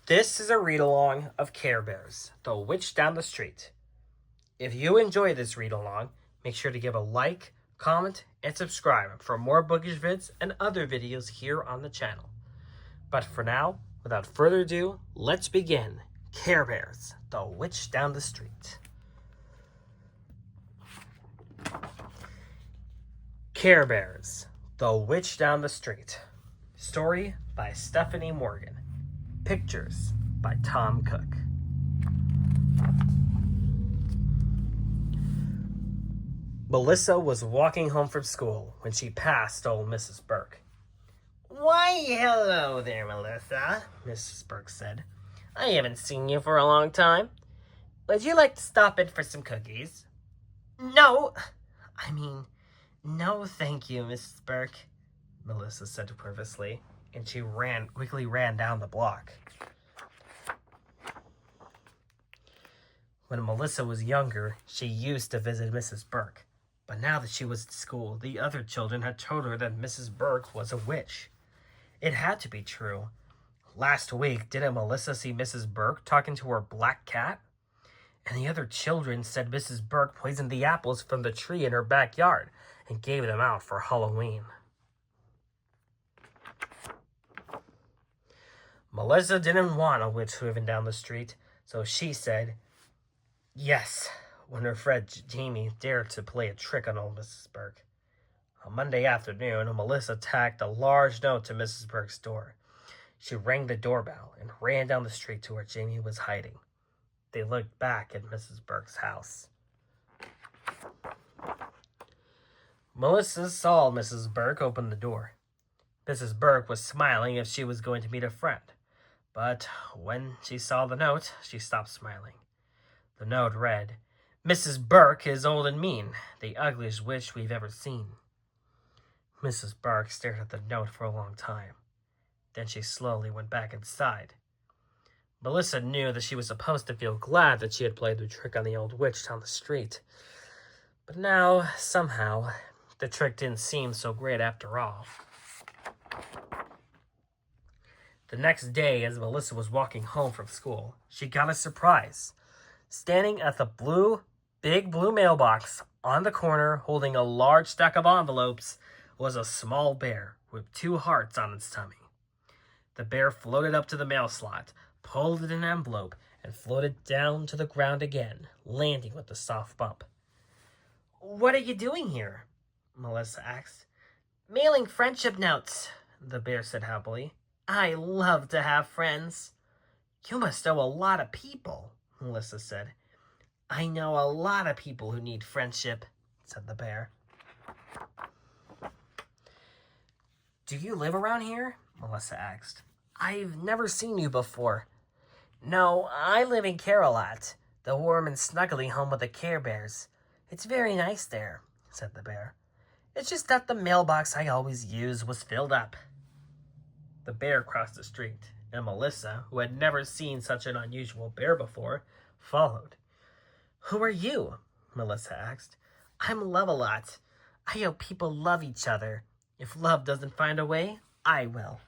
This is a read-along of Care Bears, The Witch Down the Street. If you enjoy this read-along, make sure to give a like, comment, and subscribe for more bookish vids and other videos here on the channel. But for now, without further ado, let's begin Care Bears, The Witch Down the Street. Care Bears, The Witch Down the Street. Story by Stephanie Morgan. Pictures by Tom Cook. Melissa was walking home from school when she passed old Mrs. Burke. "Why, hello there, Melissa," Mrs. Burke said. "I haven't seen you for a long time. Would you like to stop in for some cookies?" No, thank you, Mrs. Burke," Melissa said nervously, and she quickly ran down the block. When Melissa was younger, she used to visit Mrs. Burke, but now that she was at school, the other children had told her that Mrs. Burke was a witch. It had to be true. Last week, didn't Melissa see Mrs. Burke talking to her black cat? And the other children said Mrs. Burke poisoned the apples from the tree in her backyard and gave them out for Halloween. Melissa didn't want a witch living down the street, so she said yes when her friend Jamie dared to play a trick on old Mrs. Burke. On Monday afternoon, Melissa tacked a large note to Mrs. Burke's door. She rang the doorbell and ran down the street to where Jamie was hiding. They looked back at Mrs. Burke's house. Melissa saw Mrs. Burke open the door. Mrs. Burke was smiling as if she was going to meet a friend. But when she saw the note, she stopped smiling. The note read, "Mrs. Burke is old and mean, the ugliest witch we've ever seen." Mrs. Burke stared at the note for a long time. Then she slowly went back inside. Melissa knew that she was supposed to feel glad that she had played the trick on the old witch down the street. But now, somehow, the trick didn't seem so great after all. The next day, as Melissa was walking home from school, she got a surprise. Standing at the big blue mailbox on the corner, holding a large stack of envelopes, was a small bear with 2 hearts on its tummy. The bear floated up to the mail slot, pulled an envelope, and floated down to the ground again, landing with a soft bump. "What are you doing here?" Melissa asked. "Mailing friendship notes," the bear said happily. "I love to have friends." "You must know a lot of people," Melissa said. "I know a lot of people who need friendship," said the bear. "Do you live around here?" Melissa asked. "I've never seen you before." "No, I live in Care-a-Lot, the warm and snuggly home of the Care Bears. It's very nice there," said the bear. "It's just that the mailbox I always use was filled up." The bear crossed the street, and Melissa, who had never seen such an unusual bear before, followed. "Who are you?" Melissa asked. "I'm Love-a-Lot. I hope people love each other. If love doesn't find a way, I will."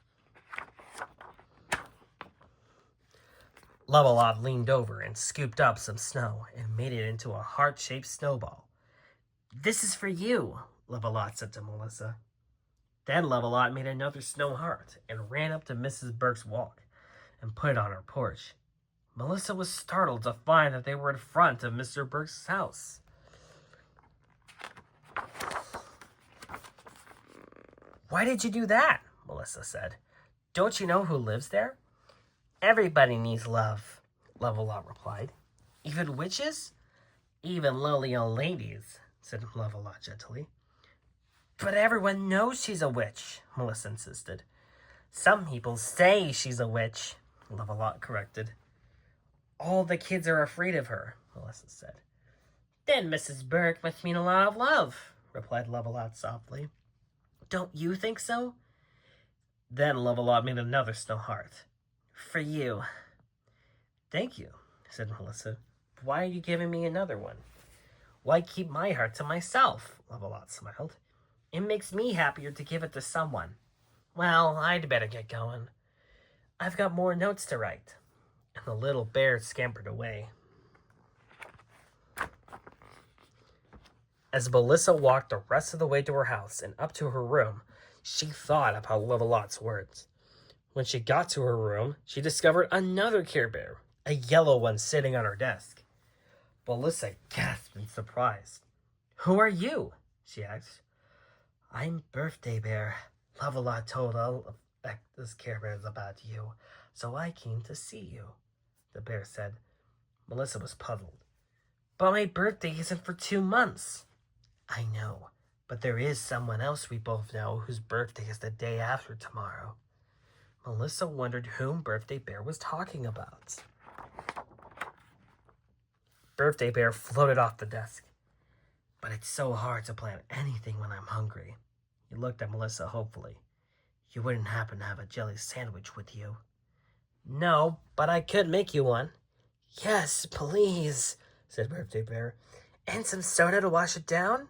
Love-a-Lot leaned over and scooped up some snow and made it into a heart-shaped snowball. "This is for you," Love-a-Lot said to Melissa. Then Love-a-Lot made another snow heart and ran up to Mrs. Burke's walk and put it on her porch. Melissa was startled to find that they were in front of Mr. Burke's house. "Why did you do that?" Melissa said. "Don't you know who lives there?" "Everybody needs love," Love-a-Lot replied. "Even witches?" "Even lowly old ladies," said Love-a-Lot gently. "But everyone knows she's a witch," Melissa insisted. "Some people say she's a witch," Love-a-Lot corrected. "All the kids are afraid of her," Melissa said. "Then Mrs. Burke must mean a lot of love," replied Love-a-Lot softly. "Don't you think so?" Then Love-a-Lot made another snow heart. "For you." "Thank you," said Melissa. "Why are you giving me another one?" "Why keep my heart to myself?" Love-a-Lot smiled. "It makes me happier to give it to someone." "Well, I'd better get going." "I've got more notes to write," The little bear scampered away. As Melissa walked the rest of the way to her house and up to her room, she thought about Love-A-Lot's words. When she got to her room, she discovered another Care Bear, a yellow one sitting on her desk. Melissa gasped in surprise. "Who are you?" she asked. "I'm Birthday Bear. Love-A-Lot told all of this Care Bears about you, so I came to see you," the bear said. Melissa was puzzled. "But my birthday isn't for 2 months." "I know, but there is someone else we both know whose birthday is the day after tomorrow." Melissa wondered whom Birthday Bear was talking about. Birthday Bear floated off the desk. "But it's so hard to plan anything when I'm hungry." He looked at Melissa hopefully. "You wouldn't happen to have a jelly sandwich with you?" "No, but I could make you one." "Yes, please," said Birthday Bear. "And some soda to wash it down?"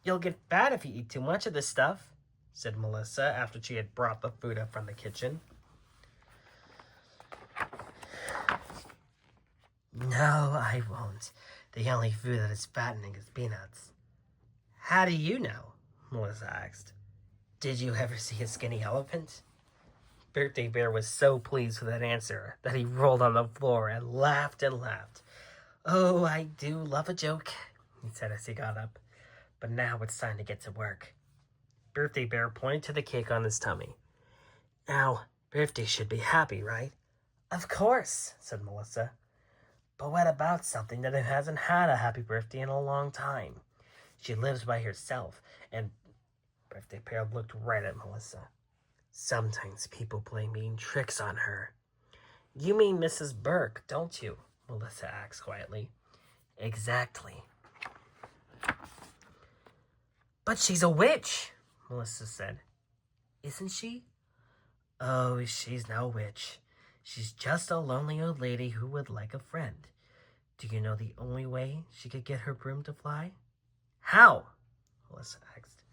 "You'll get fat if you eat too much of this stuff," said Melissa after she had brought the food up from the kitchen. "No, I won't. The only food that is fattening is peanuts." "How do you know?" Melissa asked. "Did you ever see a skinny elephant?" Birthday Bear was so pleased with that answer that he rolled on the floor and laughed and laughed. "Oh, I do love a joke," he said as he got up. "But now it's time to get to work." Birthday Bear pointed to the cake on his tummy. "Now, Birthday should be happy, right?" "Of course," said Melissa. "But what about something that hasn't had a happy birthday in a long time? She lives by herself, and..." Birthday Bear looked right at Melissa. "Sometimes people play mean tricks on her." "You mean Mrs. Burke, don't you?" Melissa asked quietly. "Exactly." "But she's a witch," Melissa said. "Isn't she?" "Oh, she's no witch. She's just a lonely old lady who would like a friend. Do you know the only way she could get her broom to fly?" "How?" Melissa asked.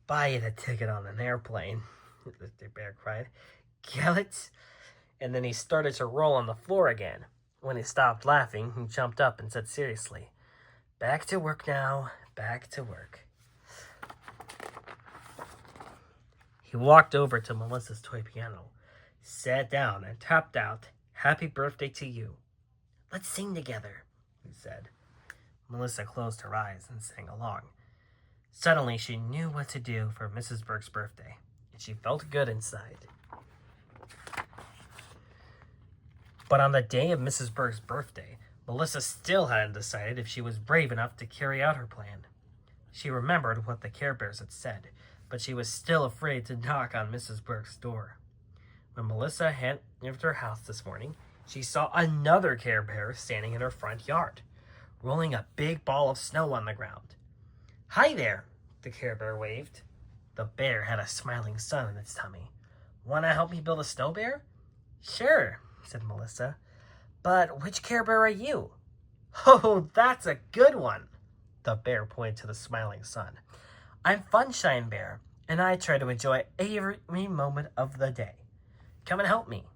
"Buy it a ticket on an airplane," the bear cried. "Get it?" And then he started to roll on the floor again. When he stopped laughing, he jumped up and said seriously, "Back to work now, back to work." He walked over to Melissa's toy piano, sat down, and tapped out, "Happy birthday to you." "Let's sing together," he said. Melissa closed her eyes and sang along. Suddenly, she knew what to do for Mrs. Burke's birthday, and she felt good inside. But on the day of Mrs. Burke's birthday, Melissa still hadn't decided if she was brave enough to carry out her plan. She remembered what the Care Bears had said, but she was still afraid to knock on Mrs. Burke's door. When Melissa entered her house this morning, she saw another Care Bear standing in her front yard, rolling a big ball of snow on the ground. "Hi there," the Care Bear waved. The bear had a smiling sun in its tummy. "Want to help me build a snow bear?" "Sure," said Melissa. "But which Care Bear are you?" "Oh, that's a good one." The bear pointed to the smiling sun. "I'm Funshine Bear, and I try to enjoy every moment of the day. Come and help me."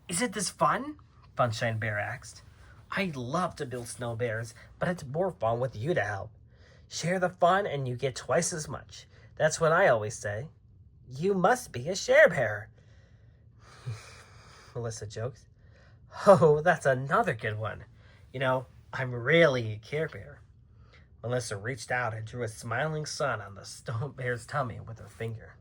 "Isn't this fun?" Funshine Bear asked. "I love to build snow bears, but it's more fun with you to help. Share the fun and you get twice as much. That's what I always say." "You must be a Share Bear," Melissa joked. "Oh, that's another good one. You know, I'm really a Care Bear." Melissa reached out and drew a smiling sun on the snow bear's tummy with her finger.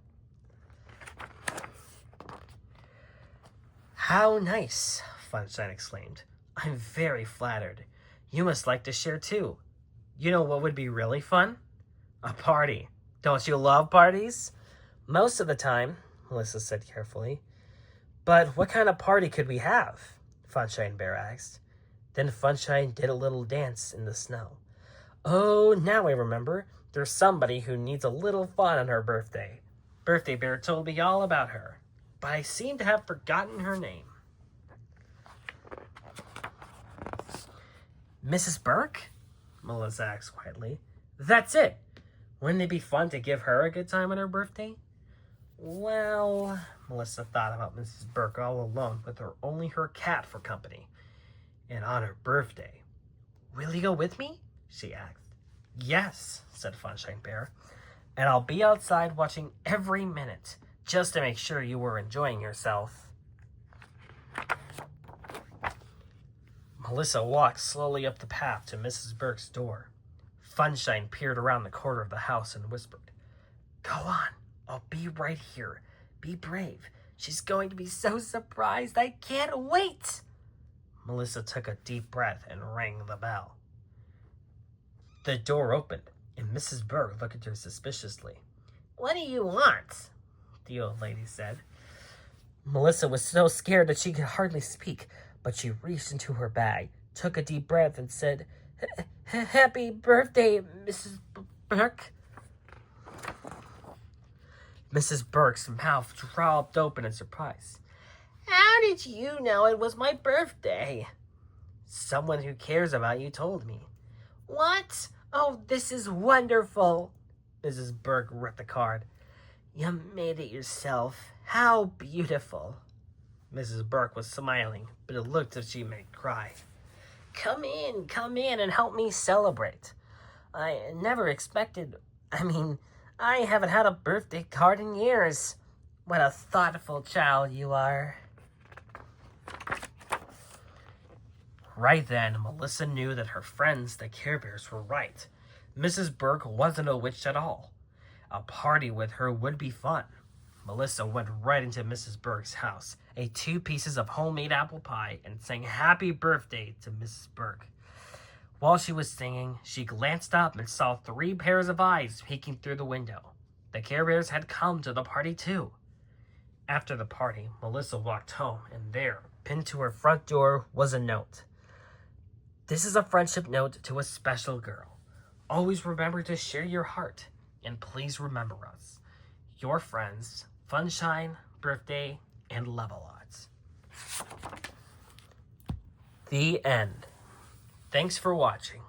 "How nice," Funshine exclaimed. "I'm very flattered. You must like to share too. You know what would be really fun? A party. Don't you love parties?" "Most of the time," Melissa said carefully. "But what kind of party could we have?" Funshine Bear asked. Then Funshine did a little dance in the snow. "Oh, now I remember. There's somebody who needs a little fun on her birthday. Birthday Bear told me all about her, but I seem to have forgotten her name." "Mrs. Burke?" Melissa asked quietly. "That's it. Wouldn't it be fun to give her a good time on her birthday?" "Well," Melissa thought about Mrs. Burke all alone with only her cat for company. And on her birthday. "Will you go with me?" she asked. "Yes," said Funshine Bear. "And I'll be outside watching every minute, just to make sure you were enjoying yourself." Melissa walked slowly up the path to Mrs. Burke's door. Funshine peered around the corner of the house and whispered, "Go on, I'll be right here. Be brave. She's going to be so surprised. I can't wait." Melissa took a deep breath and rang the bell. The door opened, and Mrs. Burke looked at her suspiciously. "What do you want?" the old lady said. Melissa was so scared that she could hardly speak, but she reached into her bag, took a deep breath, and said, "Happy birthday, Mrs. Burke." Mrs. Burke's mouth dropped open in surprise. "How did you know it was my birthday?" "Someone who cares about you told me." "What? Oh, this is wonderful." Mrs. Burke ripped the card. "You made it yourself. How beautiful." Mrs. Burke was smiling, but it looked as if she might cry. Come in and help me celebrate. I never expected, I haven't had a birthday card in years. What a thoughtful child you are." Right then, Melissa knew that her friends, the Care Bears, were right. Mrs. Burke wasn't a witch at all. A party with her would be fun. Melissa went right into Mrs. Burke's house, ate 2 pieces of homemade apple pie, and sang happy birthday to Mrs. Burke. While she was singing, she glanced up and saw 3 pairs of eyes peeking through the window. The Care Bears had come to the party too. After the party, Melissa walked home, and there, pinned to her front door, was a note. "This is a friendship note to a special girl. Always remember to share your heart, and please remember us. Your friends, Funshine, Birthday, and Love-A-Lot." The end. Thanks for watching.